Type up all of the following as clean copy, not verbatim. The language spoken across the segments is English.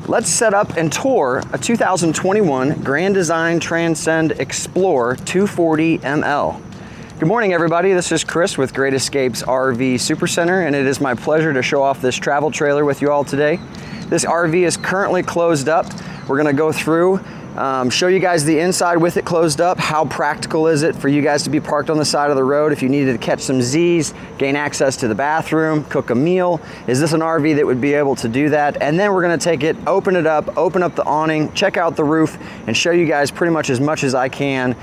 Let's set up and tour a 2021 Grand Design Transcend Xplor 240 ML. Good morning, everybody. This is Chris with Great Escapes RV Supercenter, and it is my pleasure to show off this travel trailer with you all today. This RV is currently closed up. We're gonna go through, show you guys the inside with it closed up. How practical is it for you guys to be parked on the side of the road if you needed to catch some Z's, gain access to the bathroom, cook a meal? Is this an RV that would be able to do that? And then we're gonna take it, open up the awning, check out the roof, and show you guys pretty much as I can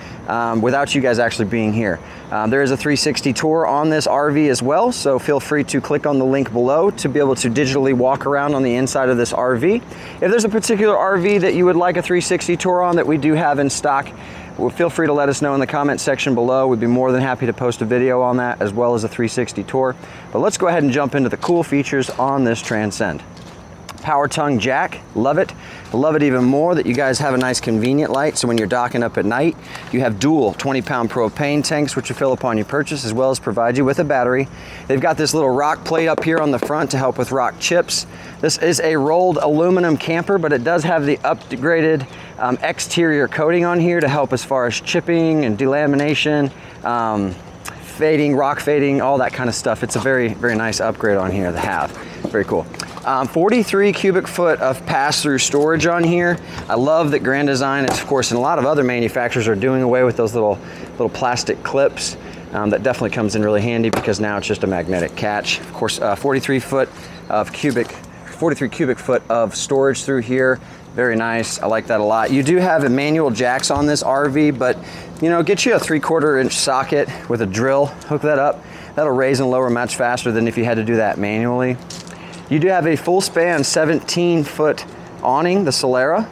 without you guys actually being here. There is a 360 tour on this RV as well, so feel free to click on the link below to be able to digitally walk around on the inside of this RV. If there's a particular RV that you would like a 360 tour on that we do have in stock, well, feel free to let us know in the comment section below. We'd be more than happy to post a video on that as well as a 360 tour. But let's go ahead and jump into the cool features on this Transcend. Power tongue jack, love it. Love it even more that you guys have a nice convenient light, so when you're docking up at night, you have dual 20-pound propane tanks which you fill upon your purchase, as well as provide you with a battery. They've got this little rock plate up here on the front to help with rock chips. This is a rolled aluminum camper, but it does have the upgraded exterior coating on here to help as far as chipping and delamination, fading, rock fading, all that kind of stuff. It's a very, very nice upgrade on here to have. Very cool. 43 cubic foot of pass-through storage on here. I love that Grand Design, of course, and a lot of other manufacturers are doing away with those little plastic clips. That definitely comes in really handy because now it's just a magnetic catch. Of course, 43 cubic foot of storage through here. Very nice. I like that a lot. You do have manual jacks on this RV, but you know, get you a 3/4 inch socket with a drill, hook that up. That'll raise and lower much faster than if you had to do that manually. You do have a full span 17-foot awning, the Solera.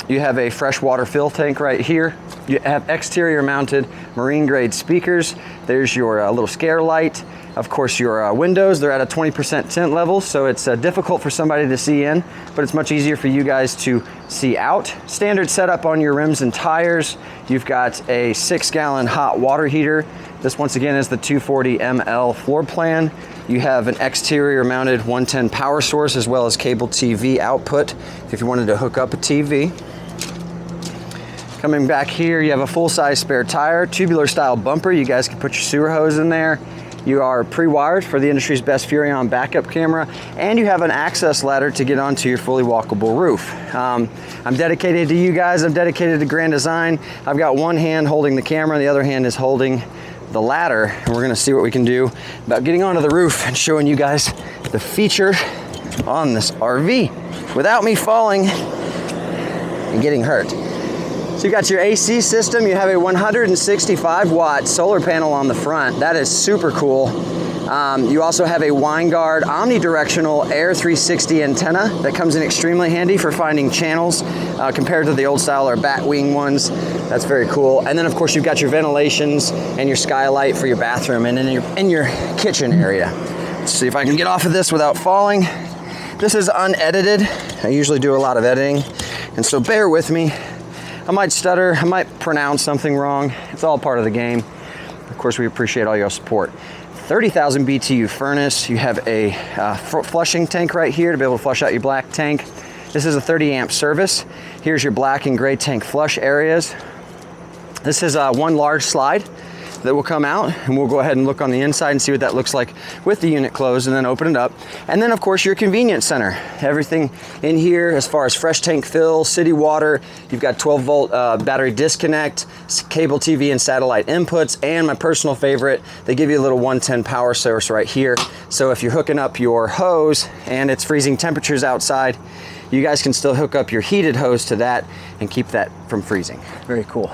You have a freshwater fill tank right here. You have exterior mounted marine grade speakers. There's your little scare light. Of course, your windows, they're at a 20% tint level, so it's difficult for somebody to see in, but it's much easier for you guys to see out. Standard setup on your rims and tires. You've got a 6-gallon hot water heater. This, once again, is the 240 ML floor plan. You have an exterior mounted 110 power source as well as cable TV output if you wanted to hook up a TV. Coming back here, you have a full-size spare tire, tubular style bumper. You guys can put your sewer hose in there. You are pre-wired for the industry's best Furrion backup camera, and you have an access ladder to get onto your fully walkable roof. I'm dedicated to you guys. I'm dedicated to Grand Design. I've got one hand holding the camera, the other hand is holding the ladder, and we're gonna see what we can do about getting onto the roof and showing you guys the feature on this RV without me falling and getting hurt. So you got your AC system. You have a 165 watt solar panel on the front. That is super cool. You also have a Winegard omnidirectional Air 360 antenna that comes in extremely handy for finding channels compared to the old style or bat wing ones. That's very cool. And then of course you've got your ventilations and your skylight for your bathroom and in your kitchen area. Let's see if I can get off of this without falling. This is unedited. I usually do a lot of editing, and so bear with me. I might stutter, I might pronounce something wrong. It's all part of the game. Of course, we appreciate all your support. 30,000 BTU furnace. You have a flushing tank right here to be able to flush out your black tank. This is a 30 amp service. Here's your black and gray tank flush areas. This is one large slide that will come out, and we'll go ahead and look on the inside and see what that looks like with the unit closed, and then open it up. And then of course your convenience center. Everything in here as far as fresh tank fill, city water, you've got 12 volt battery disconnect, cable TV and satellite inputs, and my personal favorite, they give you a little 110 power source right here. So if you're hooking up your hose and it's freezing temperatures outside, you guys can still hook up your heated hose to that and keep that from freezing. Very cool.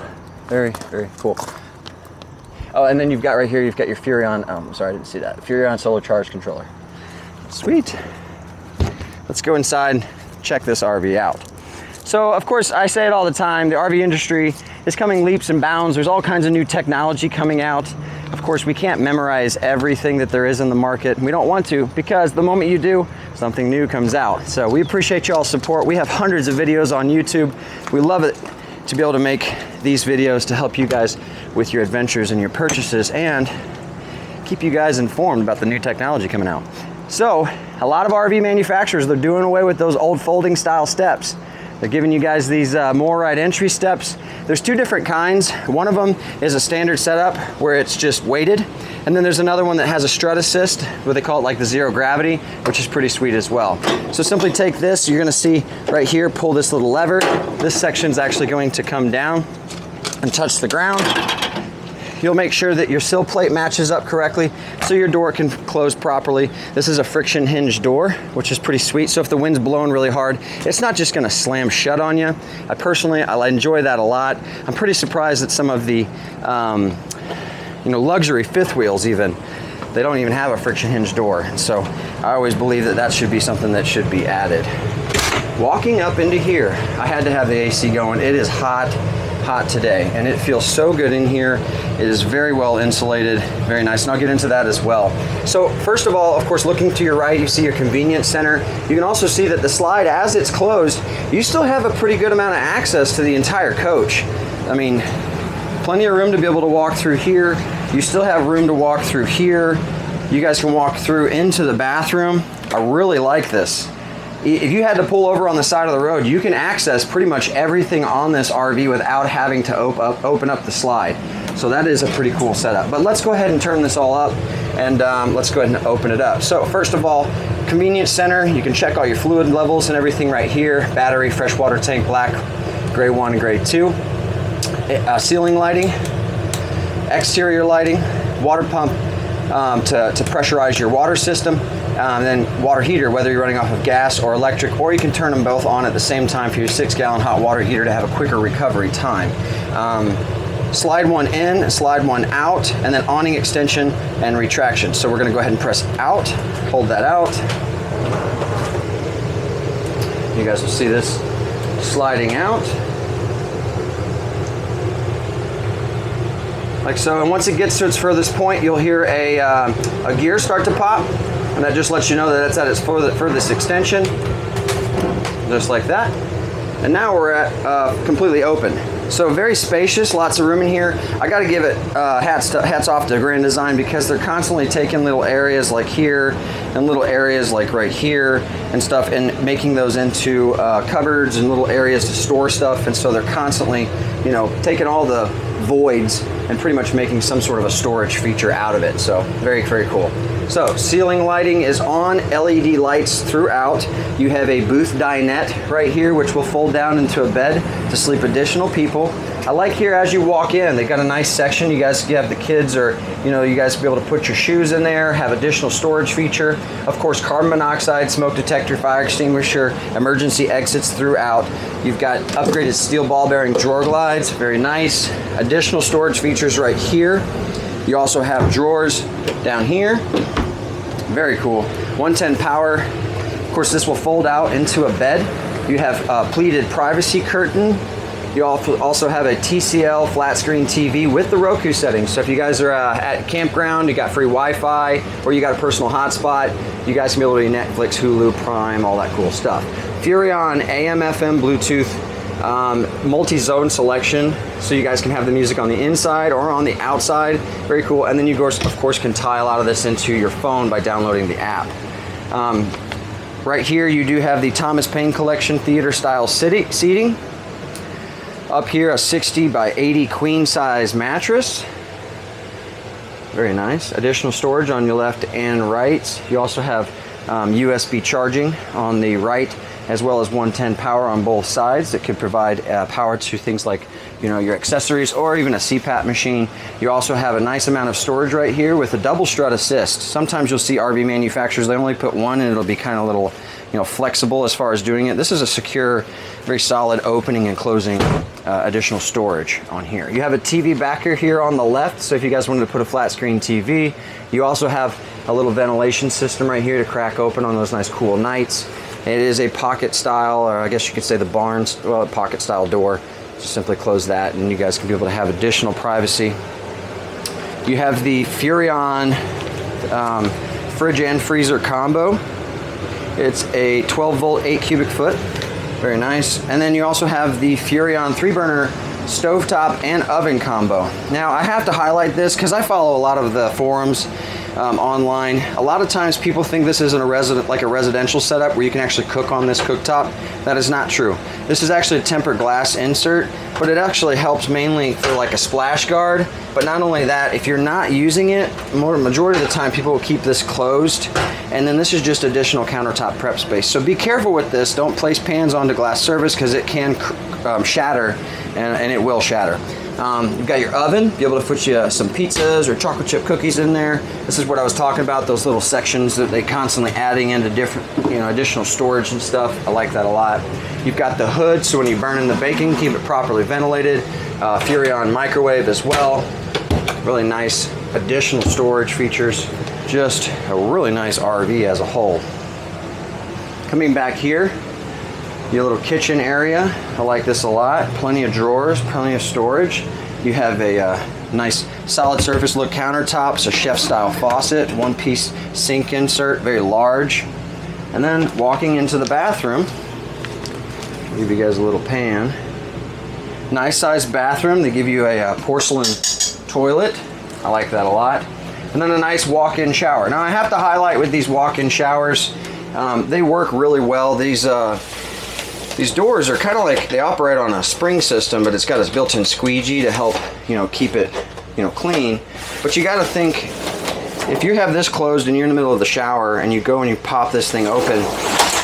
Very, very cool. Oh, and then you've got right here, you've got your Furrion, sorry, I didn't see that. Furrion solar charge controller. Sweet. Let's go inside, check this RV out. So, of course, I say it all the time, the RV industry is coming leaps and bounds. There's all kinds of new technology coming out. Of course, we can't memorize everything that there is in the market. We don't want to, because the moment you do, something new comes out. So we appreciate y'all's support. We have hundreds of videos on YouTube. We love it to be able to make these videos to help you guys with your adventures and your purchases and keep you guys informed about the new technology coming out. So a lot of RV manufacturers, they're doing away with those old folding style steps. They're giving you guys these MORryde entry steps. There's two different kinds. One of them is a standard setup where it's just weighted. And then there's another one that has a strut assist, where they call it like the zero gravity, which is pretty sweet as well. So simply take this, you're gonna see right here, pull this little lever. This section's actually going to come down and touch the ground. You'll make sure that your sill plate matches up correctly so your door can close properly. This is a friction hinge door, which is pretty sweet. So if the wind's blowing really hard, it's not just gonna slam shut on you. I enjoy that a lot. I'm pretty surprised that some of the luxury fifth wheels even, they don't even have a friction hinge door. So I always believe that that should be something that should be added. Walking up into here, I had to have the AC going. It is hot today, and it feels so good in here. It is very well insulated, very nice, and I'll get into that as well. So first of all, of course, looking to your right, you see your convenience center. You can also see that the slide, as it's closed, you still have a pretty good amount of access to the entire coach. I mean, plenty of room to be able to walk through here. You still have room to walk through here. You guys can walk through into the bathroom. I really like this. If you had to pull over on the side of the road, you can access pretty much everything on this RV without having to open up the slide. So that is a pretty cool setup. But let's go ahead and turn this all up, and let's go ahead and open it up. So first of all, convenience center, you can check all your fluid levels and everything right here. Battery, freshwater tank, black, gray 1 and gray 2. Ceiling lighting, exterior lighting, water pump to pressurize your water system. And then water heater, whether you're running off of gas or electric, or you can turn them both on at the same time for your 6-gallon hot water heater to have a quicker recovery time. Slide one in, slide one out, and then awning extension and retraction. So we're gonna go ahead and press out, hold that out. You guys will see this sliding out. Like so, and once it gets to its furthest point, you'll hear a gear start to pop. And that just lets you know that it's at its furthest extension, just like that. And now we're at completely open. So very spacious, lots of room in here. I gotta give it hats off to Grand Design, because they're constantly taking little areas like here and little areas like right here and stuff, and making those into cupboards and little areas to store stuff. And so they're constantly, taking all the voids and pretty much making some sort of a storage feature out of it. So very, very cool. So ceiling lighting is on, LED lights throughout. You have a booth dinette right here, which will fold down into a bed to sleep additional people. I like here as you walk in, they've got a nice section. You have the kids, or you guys be able to put your shoes in there, have additional storage feature. Of course, carbon monoxide, smoke detector, fire extinguisher, emergency exits throughout. You've got upgraded steel ball bearing drawer glides, very nice. Additional storage features right here. You also have drawers down here. Very cool. 110 power. Of course, this will fold out into a bed. You have a pleated privacy curtain. You also have a TCL flat screen TV with the Roku settings. So if you guys are at campground, you got free Wi-Fi, or you got a personal hotspot, you guys can be able to do Netflix, Hulu, Prime, all that cool stuff. Furrion AM, FM, Bluetooth, multi-zone selection, so you guys can have the music on the inside or on the outside. Very cool. And then you of course can tie a lot of this into your phone by downloading the app. Right here you do have the Thomas Paine Collection theater style seating. Up here, a 60 by 80 queen size mattress. Very nice. Additional storage on your left and right. You also have USB charging on the right, as well as 110 power on both sides that could provide power to things like your accessories or even a CPAP machine. You also have a nice amount of storage right here with a double strut assist. Sometimes you'll see RV manufacturers, they only put one, and it'll be kind of a little flexible as far as doing it. This is a secure, very solid opening and closing additional storage on here. You have a TV backer here on the left, so if you guys wanted to put a flat screen TV. You also have a little ventilation system right here to crack open on those nice cool nights. It is a pocket style, or I guess you could say the pocket style door. Just simply close that and you guys can be able to have additional privacy. You have the Furrion fridge and freezer combo. It's a 12 volt, 8 cubic foot. Very nice. And then you also have the Furrion 3-burner stovetop and oven combo. Now I have to highlight this because I follow a lot of the forums online. A lot of times people think this isn't a residential setup where you can actually cook on this cooktop. That is not true. This is actually a tempered glass insert, but it actually helps mainly for like a splash guard. But not only that, if you're not using it, majority of the time people will keep this closed, and then this is just additional countertop prep space. So be careful with this. Don't place pans onto glass surface because it can shatter, and it will shatter. You've got your oven, be able to put you some pizzas or chocolate chip cookies in there. This is what I was talking about, those little sections that they constantly adding into different, additional storage and stuff. I like that a lot. You've got the hood, so when you burn in the bacon, keep it properly ventilated. Furrion microwave as well. Really nice additional storage features. Just a really nice RV as a whole. Coming back here, your little kitchen area. I like this a lot. Plenty of drawers, plenty of storage. You have a nice solid surface look countertops, a chef style faucet, one piece sink insert, very large. And then walking into the bathroom, I'll give you guys a little pan. Nice sized bathroom. They give you a porcelain toilet. I like that a lot. And then a nice walk-in shower. Now I have to highlight with these walk-in showers, they work really well. These doors are kind of like, they operate on a spring system, but it's got this built-in squeegee to help, keep it, clean. But you got to think, if you have this closed and you're in the middle of the shower and you go and you pop this thing open,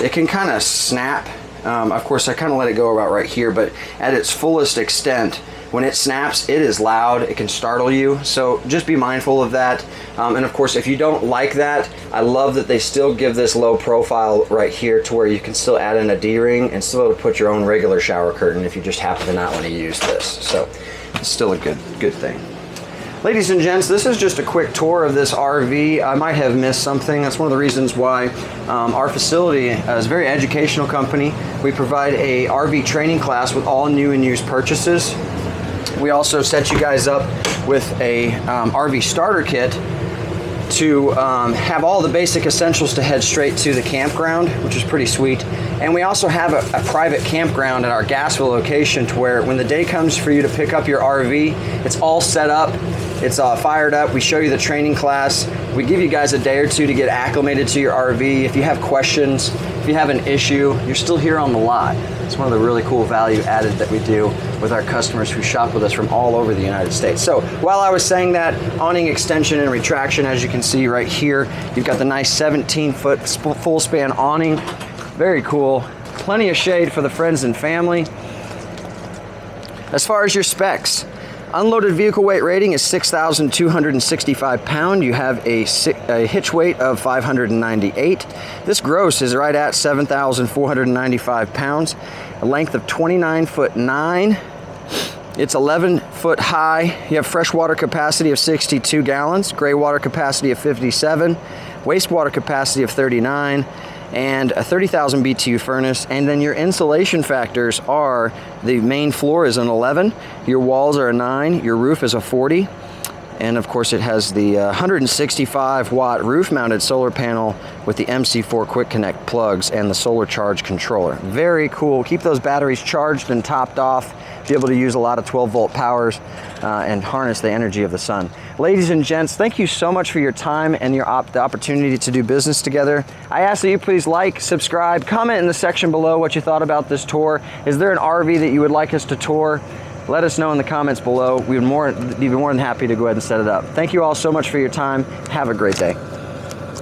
it can kind of snap. Of course, I kind of let it go about right here, but at its fullest extent, when it snaps, it is loud. It can startle you. So just be mindful of that. And of course, if you don't like that, I love that they still give this low profile right here to where you can still add in a D-ring and still able to put your own regular shower curtain if you just happen to not want to use this. So it's still a good thing. Ladies and gents, this is just a quick tour of this RV. I might have missed something. That's one of the reasons why our facility is a very educational company. We provide a RV training class with all new and used purchases. We also set you guys up with a RV starter kit to have all the basic essentials to head straight to the campground, which is pretty sweet. And we also have a private campground at our Gasville location to where when the day comes for you to pick up your RV, it's all set up, it's fired up. We show you the training class. We give you guys a day or two to get acclimated to your RV. If you have questions, if you have an issue, you're still here on the lot. It's one of the really cool value added that we do with our customers who shop with us from all over the United States. So while I was saying that, awning extension and retraction, as you can see right here, you've got the nice 17-foot full span awning. Very cool. Plenty of shade for the friends and family. As far as your specs, unloaded vehicle weight rating is 6,265 pounds. You have a hitch weight of 598. This gross is right at 7,495 pounds. A length of 29'9". It's 11 foot high. You have freshwater capacity of 62 gallons, gray water capacity of 57, wastewater capacity of 39, and a 30,000 BTU furnace. And then your insulation factors are, the main floor is an 11, your walls are a 9, your roof is a 40, and of course it has the 165 watt roof mounted solar panel with the MC4 quick connect plugs and the solar charge controller. Very cool. Keep those batteries charged and topped off. Be able to use a lot of 12 volt powers and harness the energy of the sun. Ladies and gents, thank you so much for your time and the opportunity to do business together. I ask that you please like, subscribe, comment in the section below what you thought about this tour. Is there an RV that you would like us to tour? Let us know in the comments below. We'd be more than happy to go ahead and set it up. Thank you all so much for your time. Have a great day.